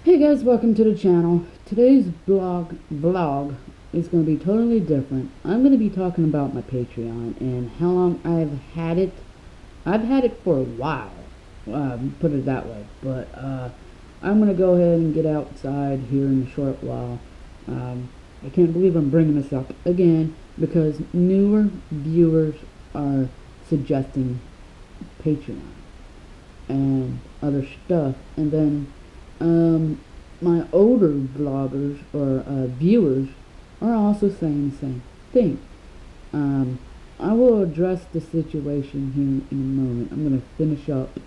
Hey guys, welcome to the channel. Today's vlog is going to be totally different. I'm going to be talking about my Patreon and how long I've had it. I've had it for a while, put it that way, but I'm going to go ahead and get outside here in a short while. I can't believe I'm bringing this up again because newer viewers are suggesting Patreon and other stuff, and then my older vloggers or viewers are also saying the same thing. I will address the situation here in a moment. I'm going to finish up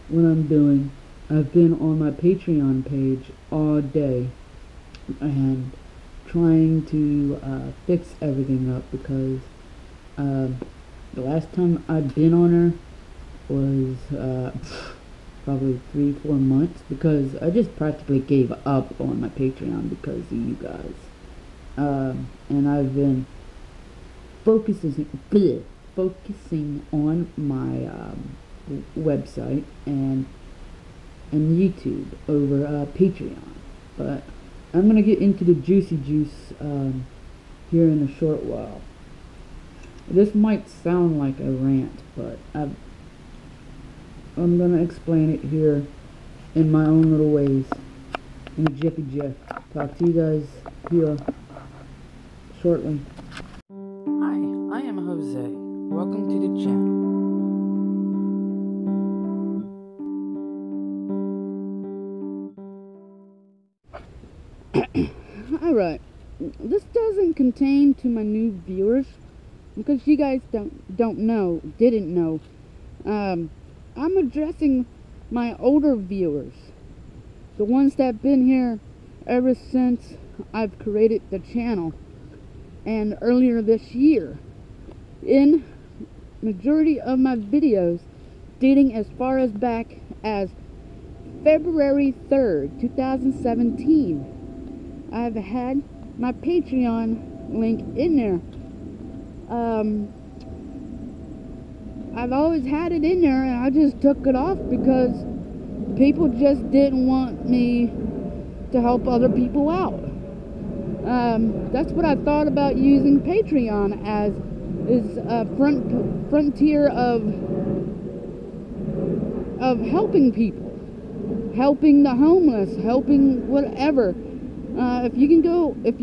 what I'm doing. I've been on my Patreon page all day and trying to fix everything up because the last time I'd been on her was probably 3-4 months, because I just practically gave up on my Patreon because of you guys. And I've been focusing on my website and YouTube over Patreon. But I'm gonna get into the juicy juice here in a short while. This might sound like a rant, but I'm gonna explain it here in my own little ways, in a jiffy jiff. Talk to you guys here shortly. Hi, I am Jose. Welcome to the channel. Alright, this doesn't contain to my new viewers, because you guys didn't know. I'm addressing my older viewers, the ones that have been here ever since I've created the channel, and earlier this year. In majority of my videos, dating as far as back as February 3rd, 2017, I've had my Patreon link in there. I've always had it in there, and I just took it off because people just didn't want me to help other people out. That's what I thought about using Patreon as, is a frontier of helping people, helping the homeless, helping whatever. If you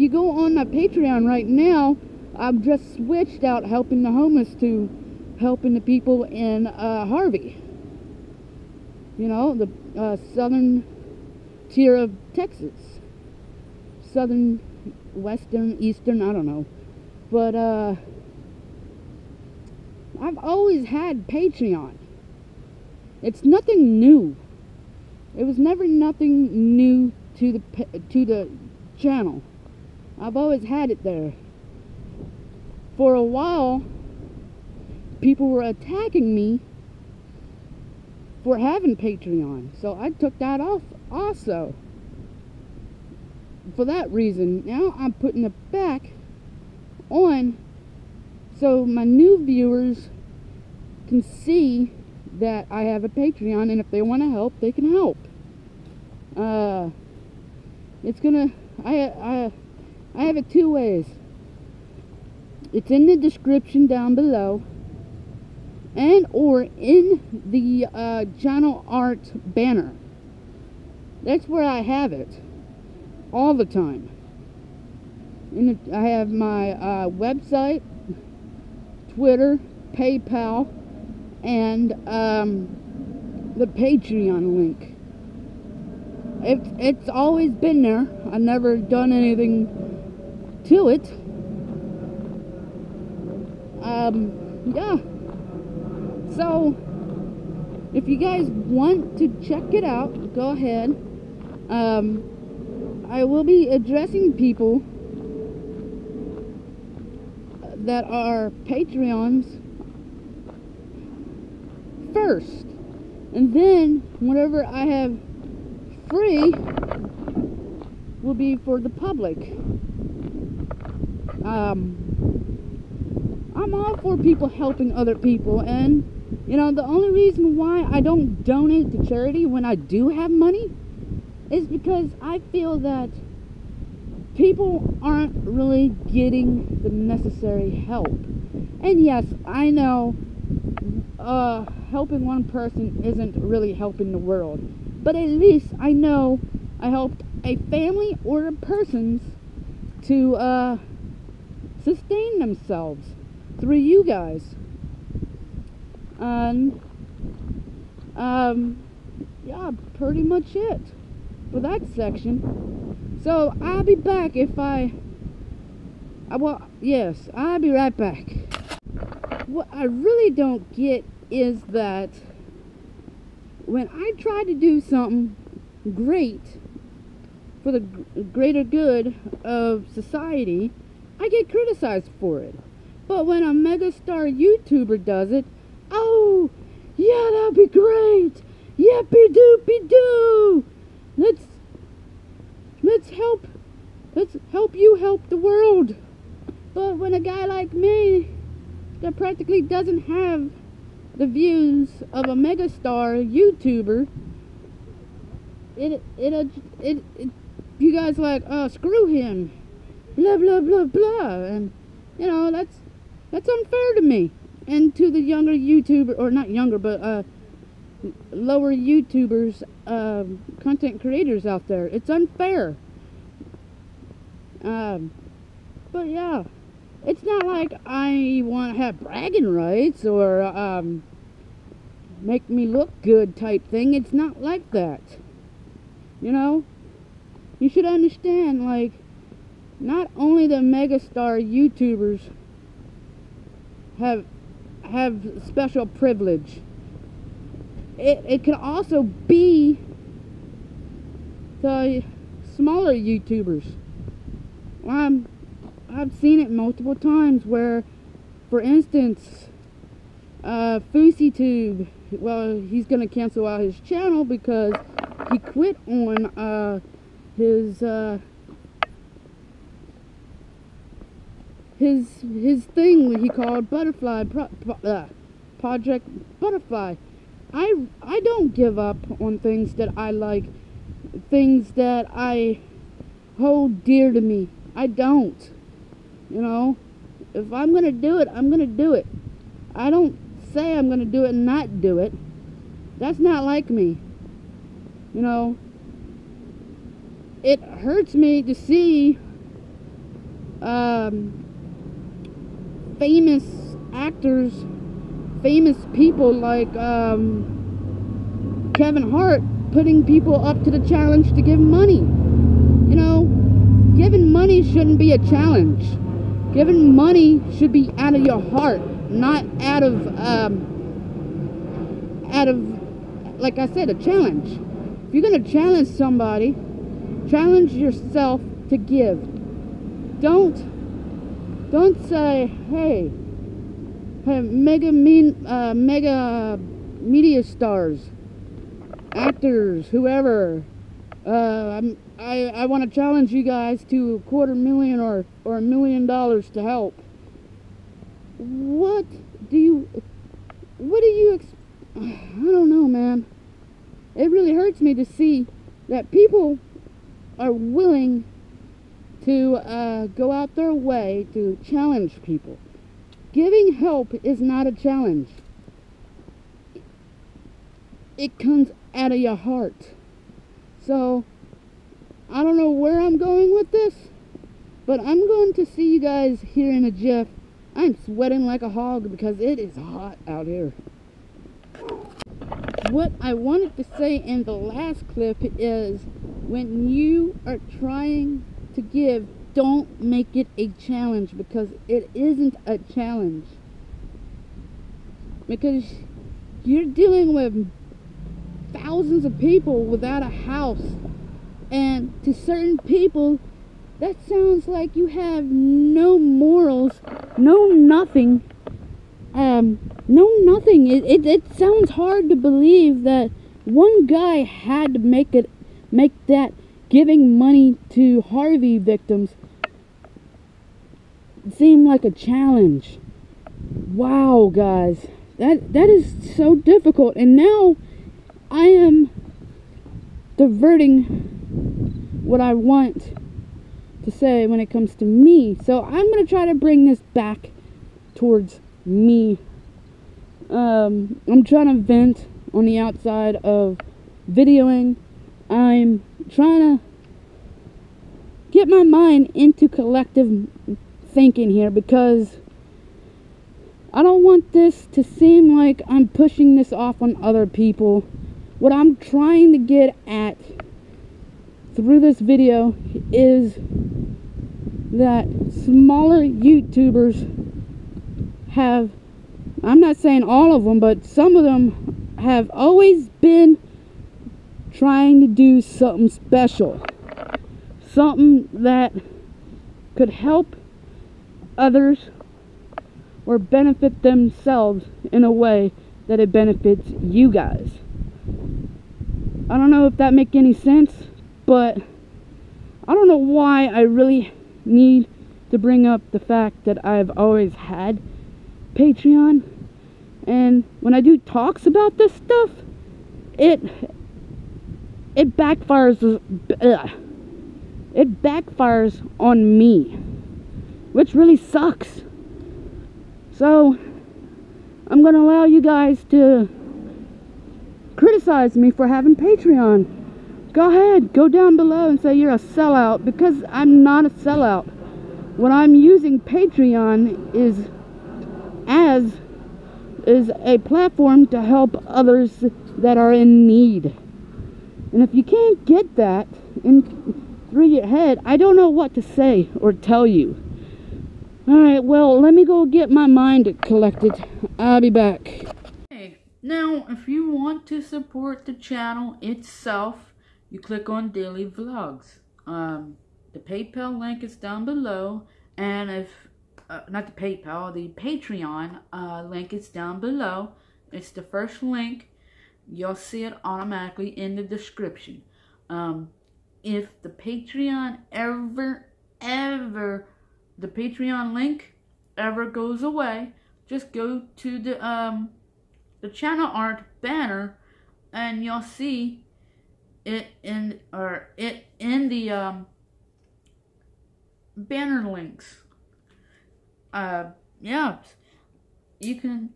go on my Patreon right now, I've just switched out helping the homeless to helping the people in Harvey, you know, the southern tier of Texas, southern, western, eastern, I don't know, but I've always had Patreon. It's nothing new. It was never nothing new to the channel. I've always had it there. For a while, people were attacking me for having Patreon, so I took that off also for that reason. Now I'm putting it back on so my new viewers can see that I have a Patreon, and if they want to help, they can help. It's gonna, I have it two ways. It's in the description down below, and or in the channel art banner. That's where I have it all the time. I have my website, Twitter, PayPal, and the Patreon link. It's always been there. I've never done anything to it. Yeah. So, if you guys want to check it out, go ahead. I will be addressing people that are Patreons first, and then whatever I have free will be for the public. I'm all for people helping other people, and you know, the only reason why I don't donate to charity when I do have money is because I feel that people aren't really getting the necessary help. And yes, I know helping one person isn't really helping the world, but at least I know I helped a family or a person to sustain themselves through you guys. And yeah, pretty much it for that section. So I'll be back if yes, I'll be right back. What I really don't get is that when I try to do something great for the greater good of society, I get criticized for it. But when a megastar YouTuber does it, oh, yeah, that'll be great. Yippee doopy doo. Let's help you help the world. But when a guy like me that practically doesn't have the views of a megastar YouTuber, you guys like, oh, screw him, blah blah blah blah, and you know that's unfair to me and to the younger YouTuber, or not younger, but lower YouTubers, content creators out there. It's unfair. But yeah, it's not like I want to have bragging rights or make me look good type thing. It's not like that. You know, you should understand, like, not only the megastar YouTubers have special privilege. It can also be the smaller YouTubers. I've seen it multiple times where, for instance, FouseyTube, well, he's gonna cancel out his channel because he quit on his thing that he called Project Butterfly. I don't give up on things that I like, things that I hold dear to me. I don't. You know, if I'm gonna do it, I'm gonna do it. I don't say I'm gonna do it and not do it. That's not like me. You know, it hurts me to see famous actors, famous people like Kevin Hart putting people up to the challenge to give money. You know, giving money shouldn't be a challenge. Giving money should be out of your heart, not out of like I said, a challenge. If you're gonna challenge somebody, challenge yourself to give. Don't say, hey, mega media stars, actors, whoever, I want to challenge you guys to $250,000 or $1 million to help. What do you I don't know, man. It really hurts me to see that people are willing to go out their way to challenge people. Giving help is not a challenge. It comes out of your heart. So, I don't know where I'm going with this, but I'm going to see you guys here in a jiff. I'm sweating like a hog because it is hot out here. What I wanted to say in the last clip is, when you are trying to give, don't make it a challenge, because it isn't a challenge. Because you're dealing with thousands of people without a house, and to certain people that sounds like you have no morals, no nothing. It sounds hard to believe that one guy had to make that giving money to Harvey victims seem like a challenge. Wow, guys, that is so difficult. And now I am diverting what I want to say when it comes to me. So I'm going to try to bring this back towards me. I'm trying to vent on the outside of videoing. I'm trying to get my mind into collective thinking here, because I don't want this to seem like I'm pushing this off on other people. What I'm trying to get at through this video is that smaller YouTubers have, I'm not saying all of them, but some of them have always been trying to do something special. Something that could help others or benefit themselves in a way that it benefits you guys. I don't know if that makes any sense, but I don't know why I really need to bring up the fact that I've always had Patreon. And when I do talks about this stuff, it backfires. It backfires on me, which really sucks. So I'm gonna allow you guys to criticize me for having Patreon. Go ahead, go down below and say you're a sellout, because I'm not a sellout. What I'm using Patreon is a platform to help others that are in need. And if you can't get that through your head, I don't know what to say or tell you. Alright, well, let me go get my mind collected. I'll be back. Hey, now, if you want to support the channel itself, you click on daily vlogs. The PayPal link is down below, and if not the PayPal, the Patreon link is down below. It's the first link. You'll see it automatically in the description. If the Patreon the Patreon link ever goes away, just go to the channel art banner, and you'll see it in the banner links. Yeah, you can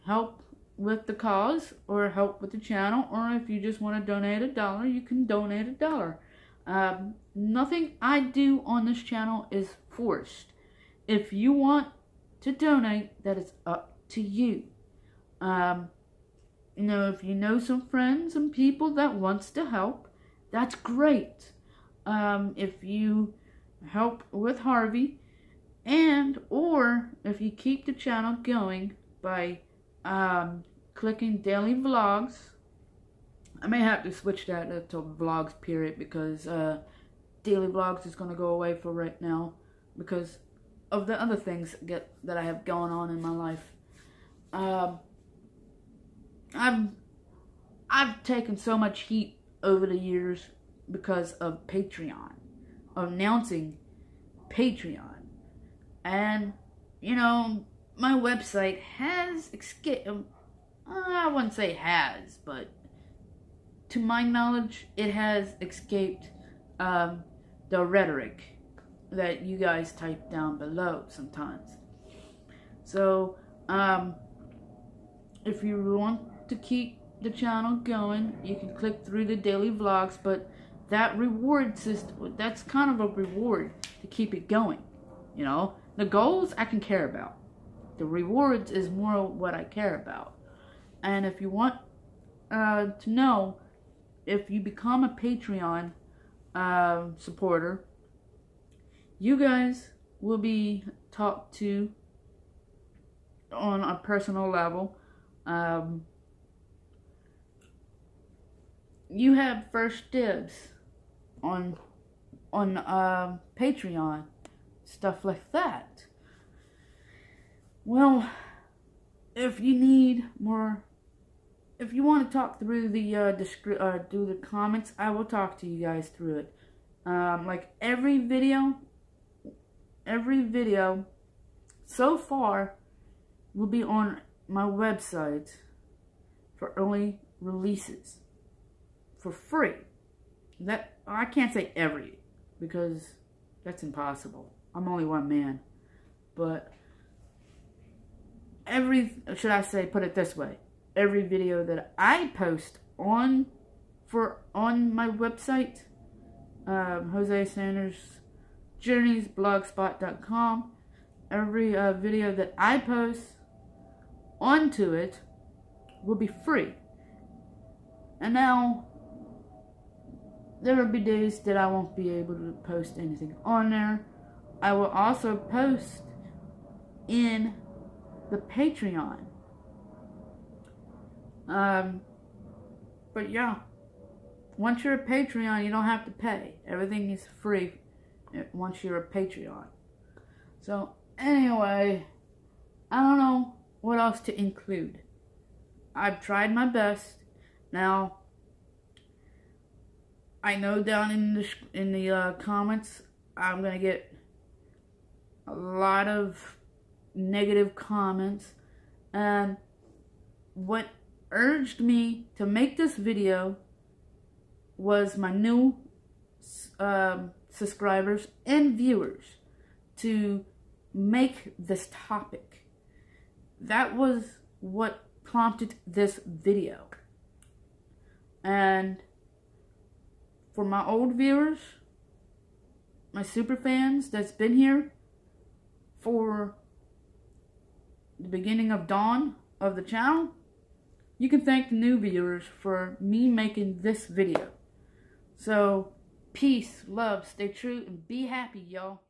help with the cause, or help with the channel, or if you just want to donate $1, you can donate $1. Nothing I do on this channel is forced. If you want to donate, that is up to you. You know, if you know some friends and people that wants to help, that's great. If you help with Harvey, or if you keep the channel going by clicking daily vlogs. I may have to switch that to vlogs period, because daily vlogs is going to go away for right now because of the other things that I have going on in my life. I've taken so much heat over the years because of Patreon, of announcing Patreon. And, you know, my website has escaped, I wouldn't say has, but to my knowledge, it has escaped the rhetoric that you guys type down below sometimes. So, if you want to keep the channel going, you can click through the daily vlogs, but that reward system, that's kind of a reward to keep it going. You know, the goals I can care about. The rewards is more what I care about. And if you want to know, if you become a Patreon supporter, you guys will be talked to on a personal level. You have first dibs on Patreon, stuff like that. Well, if you need more, if you want to talk through the do the comments, I will talk to you guys through it. Like every video so far will be on my website for early releases for free. that I can't say every, because that's impossible. I'm only one man. But every, should I say, put it this way, every video that I post on my website, Jose Sanders Journeys blogspot.com, every video that I post onto it will be free. And now there will be days that I won't be able to post anything on there. I will also post in the Patreon. But yeah, once you're a Patreon, you don't have to pay. Everything is free once you're a Patreon. So anyway, I don't know what else to include. I've tried my best. Now, I know down in the comments, I'm gonna get a lot of negative comments, and what urged me to make this video was my new subscribers and viewers to make this topic. That was what prompted this video. And for my old viewers, my super fans that's been here for the beginning of dawn of the channel, you can thank the new viewers for me making this video. So, peace, love, stay true, and be happy, y'all.